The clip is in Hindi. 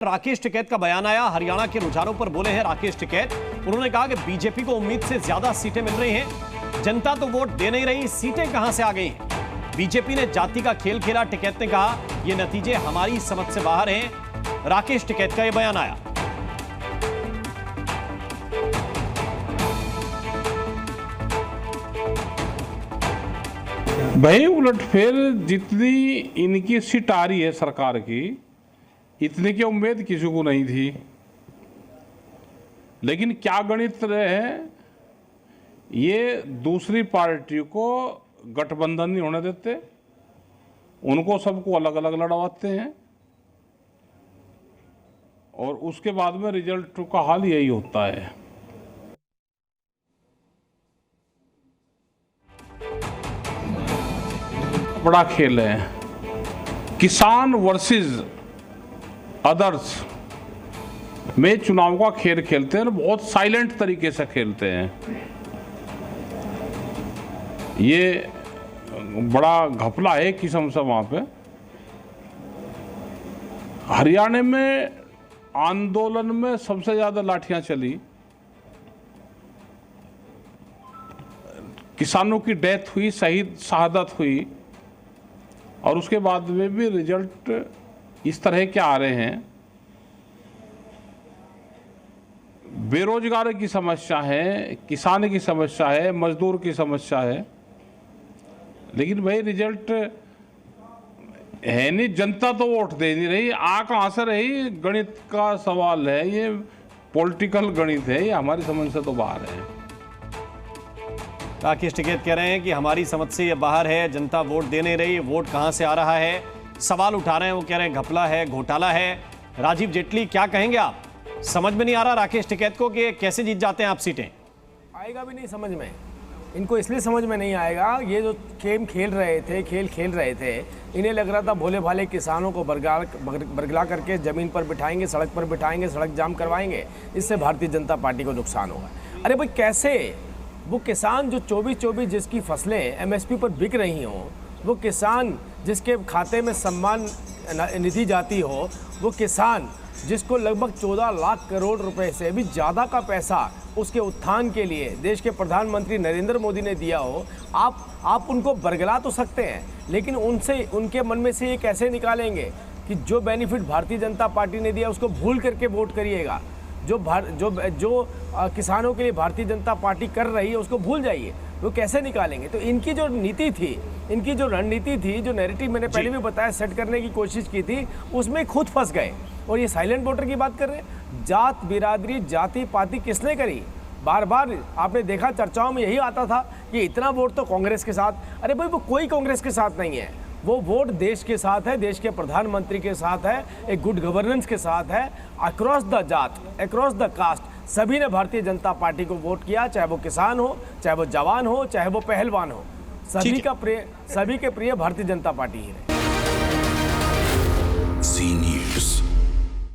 राकेश टिकैत का बयान आया। हरियाणा के रुझानों पर बोले हैं राकेश टिकैत। उन्होंने कहा कि बीजेपी को उम्मीद से ज्यादा सीटें मिल रही हैं, जनता तो वोट दे नहीं रही, सीटें कहां से आ गई हैं। बीजेपी ने जाति का खेल खेला। टिकैत ने कहा ये नतीजे हमारी समझ से बाहर हैं। राकेश टिकैत का यह बयान आया। भाई उलटफेर जितनी इनकी सीट आ रही है सरकार की, इतनी की उम्मीद किसी को नहीं थी। लेकिन क्या गणित रहे हैं, ये दूसरी पार्टी को गठबंधन नहीं होने देते, उनको सबको अलग अलग लड़वाते हैं और उसके बाद में रिजल्ट का हाल यही होता है। बड़ा खेल है, किसान वर्सेस अदर्स में चुनाव का खेल खेलते हैं और बहुत साइलेंट तरीके से खेलते हैं। ये बड़ा घपला है किस्म से वहां पे। हरियाणा में आंदोलन में सबसे ज्यादा लाठियां चली, किसानों की डेथ हुई, शहीद शहादत हुई और उसके बाद में भी रिजल्ट इस तरह के आ रहे हैं। बेरोजगारी की समस्या है, किसान की समस्या है, मजदूर की समस्या है, लेकिन भाई रिजल्ट है नहीं। जनता तो वोट दे नहीं रही, आ कहां से रही, गणित का सवाल है, ये पॉलिटिकल गणित है, ये हमारी समझ से तो बाहर है। राकेश टिकैत कह रहे हैं कि हमारी समझ से ये बाहर है, जनता वोट दे नहीं रही, वोट कहां से आ रहा है, सवाल उठा रहे हैं। वो कह रहे हैं घपला है, घोटाला है। राजीव जेटली क्या कहेंगे आप? समझ में नहीं आ रहा राकेश टिकैत को कि कैसे जीत जाते हैं आप सीटें। आएगा भी नहीं समझ में, इनको इसलिए समझ में नहीं आएगा। ये जो खेल खेल रहे थे, इन्हें लग रहा था भोले भाले किसानों को बरगला करके ज़मीन पर बिठाएंगे, सड़क पर बिठाएंगे, सड़क जाम करवाएंगे, इससे भारतीय जनता पार्टी को नुकसान होगा। अरे भाई कैसे वो किसान जो 24-24 जिसकी फसलें एमएसपी पर बिक रही हों, वो किसान जिसके खाते में सम्मान निधि जाती हो, वो किसान जिसको लगभग 14 लाख करोड़ रुपए से भी ज़्यादा का पैसा उसके उत्थान के लिए देश के प्रधानमंत्री नरेंद्र मोदी ने दिया हो, आप उनको बरगला तो सकते हैं, लेकिन उनके मन में से ये कैसे निकालेंगे कि जो बेनिफिट भारतीय जनता पार्टी ने दिया उसको भूल करके वोट करिएगा, जो किसानों के लिए भारतीय जनता पार्टी कर रही है उसको भूल जाइए। वो कैसे निकालेंगे? तो इनकी जो नीति थी, इनकी जो रणनीति थी, जो नैरेटिव मैंने पहले भी बताया सेट करने की कोशिश की थी, उसमें खुद फंस गए। और ये साइलेंट वोटर की बात कर रहे हैं, जात बिरादरी जाति पाति किसने करी? बार बार आपने देखा चर्चाओं में यही आता था कि इतना वोट तो कांग्रेस के साथ। अरे भाई वो कोई कांग्रेस के साथ नहीं है, वो वोट देश के साथ है, देश के प्रधानमंत्री के साथ है, एक गुड गवर्नेंस के साथ है। अक्रॉस द जात, अक्रॉस द कास्ट सभी ने भारतीय जनता पार्टी को वोट किया, चाहे वो किसान हो, चाहे वो जवान हो, चाहे वो पहलवान हो, सभी के प्रिय भारतीय जनता पार्टी ही रहे।